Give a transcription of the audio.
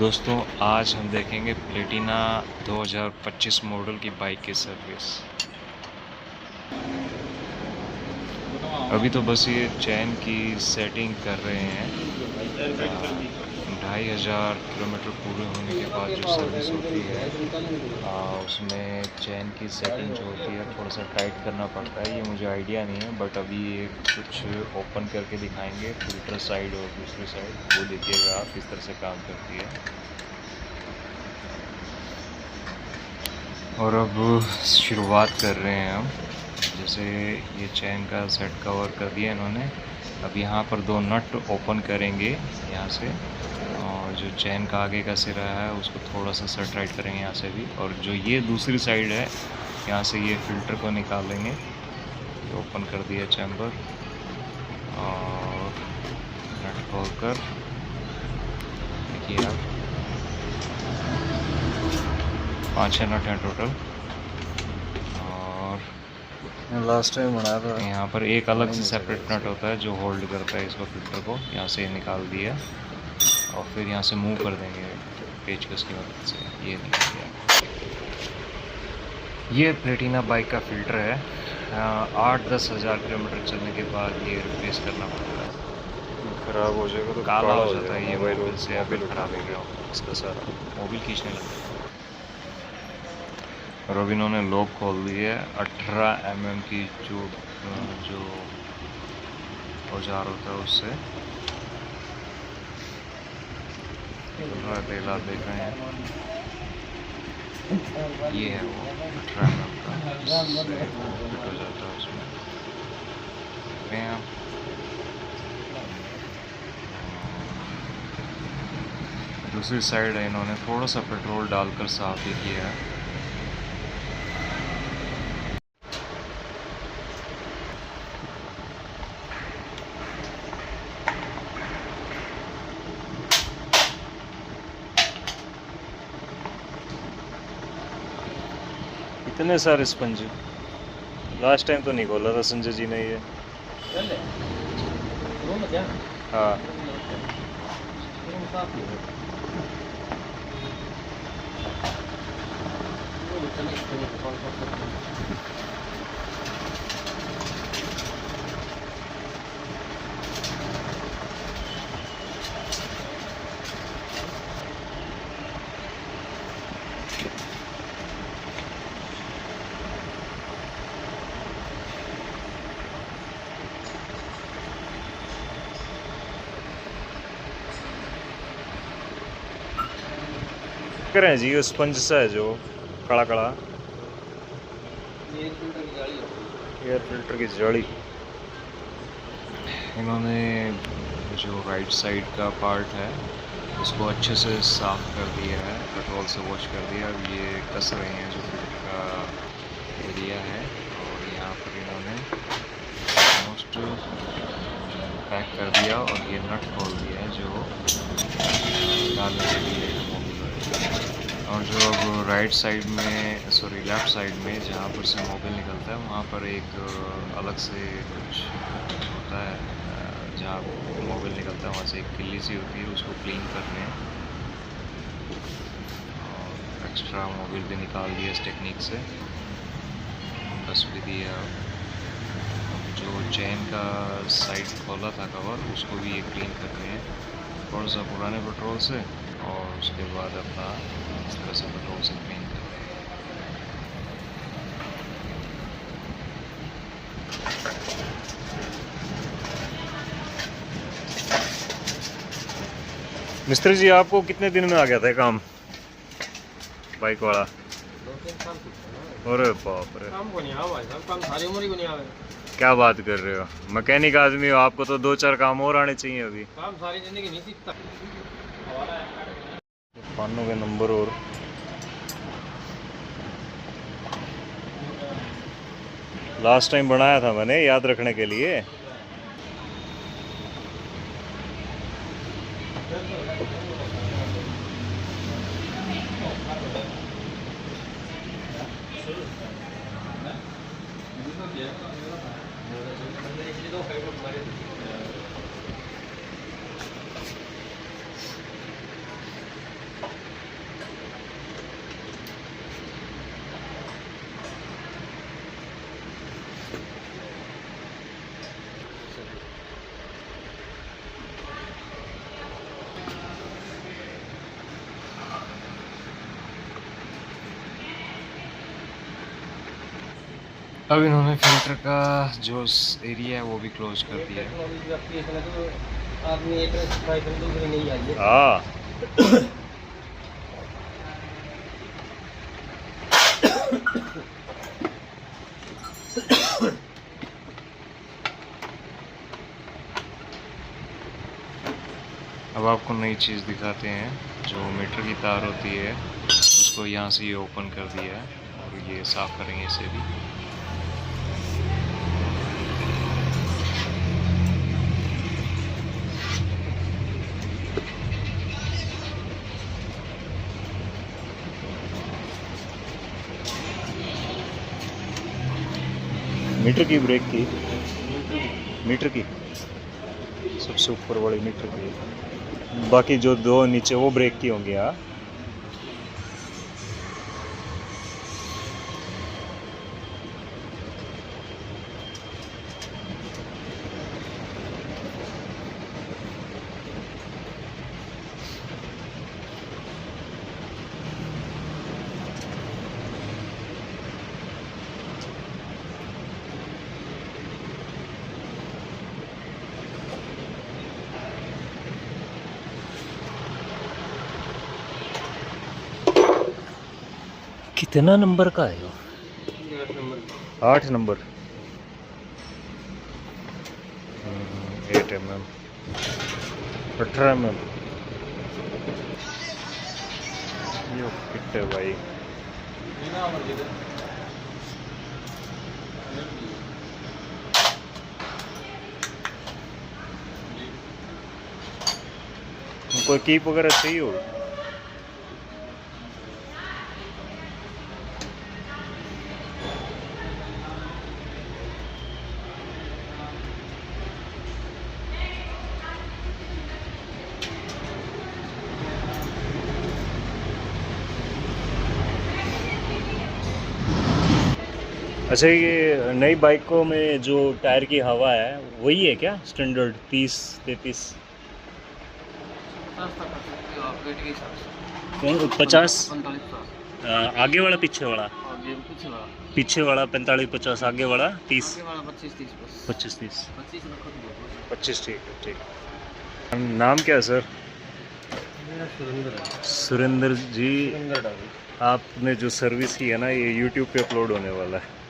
दोस्तों आज हम देखेंगे प्लेटिना 2025 मॉडल की बाइक की सर्विस। अभी तो बस ये चैन की सेटिंग कर रहे हैं। 2500 किलोमीटर पूरे होने के बाद जो सर्विस होती है उसमें चैन की सेटिंग जो होती है थोड़ा सा टाइट करना पड़ता है। ये मुझे आइडिया नहीं है, बट अभी ये कुछ ओपन करके दिखाएंगे, फिल्टर साइड और दूसरी साइड, वो देखिएगा आप किस तरह से काम करती है। और अब शुरुआत कर रहे हैं हम। जैसे ये चैन का सेट कवर कर दिया इन्होंने। अब यहाँ पर दो नट ओपन करेंगे यहाँ से, और जो चैन का आगे का सिरा है उसको थोड़ा सा सेट राइट करेंगे यहाँ से भी। और जो ये दूसरी साइड है यहाँ से ये फिल्टर को निकालेंगे। ये ओपन कर दिया चैम्बर और नट खोल कर देखिए आप 5-6 नट हैं टोटल। और लास्ट टाइम बनाया था। यहाँ पर एक अलग से सेपरेट नट होता है जो होल्ड करता है इसको, फिल्टर को। यहाँ से निकाल दिया और फिर यहाँ से मूव कर देंगे पेचकस की मदद से। ये निकल गया। ये प्लेटिना बाइक का फ़िल्टर है। 8-10 हज़ार किलोमीटर चलने के बाद ये रिप्लेस करना पड़ता है। खराब हो जाएगा तो काला हो जाता है ये मोबाइल से, या फिर मोबाइल ख़राब हो गया इसका सारा मोबिल खींचने लगता है। और अब इन्होंने लॉक खोल दी है। 18 mm की जो औजार होता है उससे। तेल आप देख रहे हैं, ये है वो 18 mm का, जिससे फिट हो जाता है उसमें। देख रहे हैं आप। दूसरी साइड है इन्होंने थोड़ा सा पेट्रोल डालकर साफ भी किया है। इतने सारे स्पंज लास्ट टाइम तो नहीं खोला था संजय जी ने ये। हाँ करें जी, वो स्पंज सा है जो कड़ा कड़ा एयर फिल्टर की जाली। इन्होंने जो राइट साइड का पार्ट है उसको अच्छे से साफ कर दिया है, पेट्रोल से वॉश कर दिया। अब ये कस रहे हैं जो फिल्टर का एरिया है। और यहाँ पर इन्होंने ऑलमोस्ट पैक कर दिया और ये नट खोल दिया है जो डालने के लिए मोबिल। और जो अब राइट साइड में, सॉरी लेफ़्ट साइड में जहाँ पर से मोबिल निकलता है वहाँ पर एक अलग से कुछ होता है, जहाँ मोबिल निकलता है वहाँ से एक किल्ली सी होती है, उसको क्लीन करने और एक्स्ट्रा मोबिल भी निकाल दिया इस टेक्निक से, बस भी दिया। जो चेन का साइड खोला था कवर उसको भी ये क्लीन कर रहे हैं थोड़ा सा पुराने पेट्रोल से, और उसके बाद अपना इस तरह से पेट्रोल से क्लीन कर रहे हैं। मिस्त्री जी आपको कितने दिन में आ गया था काम बाइक वाला? 2-3 साल अरे बाप रे, काम को नहीं आवा भाई साहब, काम सारी उम्र ही को नहीं आवे। क्या बात कर रहे हो, मैकेनिक आदमी हो, आपको तो 2-4 काम और आने चाहिए अभी। काम सारी जिंदगी नहीं सीखता। पानों के नंबर और लास्ट टाइम बनाया था मैंने, याद रखने के लिए। अब इन्होंने फिल्टर का जो एरिया है वो भी क्लोज कर दिया है। टेक्नोलॉजी आपकी इसमें तो आदमी एक सिखाई तो दूसरे नहीं आई है। हाँ अब आपको नई चीज़ दिखाते हैं। जो मीटर की तार होती है उसको यहाँ से ये ओपन कर दिया है और ये साफ़ करेंगे इसे भी। मीटर की ब्रेक की, मीटर की सबसे ऊपर वाली मीटर की, बाकी जो दो नीचे वो ब्रेक की होंगी। हाँ कितना नंबर का है वो? 8 नंबर 8 नंबर। 8 mm, 18 mm। यो किट है भाई। कोई कीप वगैरह चाहिए हो? अच्छा, ये नई बाइकों में जो टायर की हवा है वही है क्या स्टैंडर्ड 30-33? 50 तक कर सकते हो आप वेट के हिसाब से। 50? 45 आगे वाला पीछे वाला? आगे पीछे वाला। पीछे वाला 45-50, आगे वाला 30? आगे वाला 25-30 बस। 25-30। 25 रखो तो 25, ठीक है ठीक। नाम क्या है सर? मेरा सुरेंद्र है। सुरेंद्र जी, सुरेंद्र डाली। आपने जो सर्विस की है ना, ये यूट्यूब पे अपलोड होने वाला है।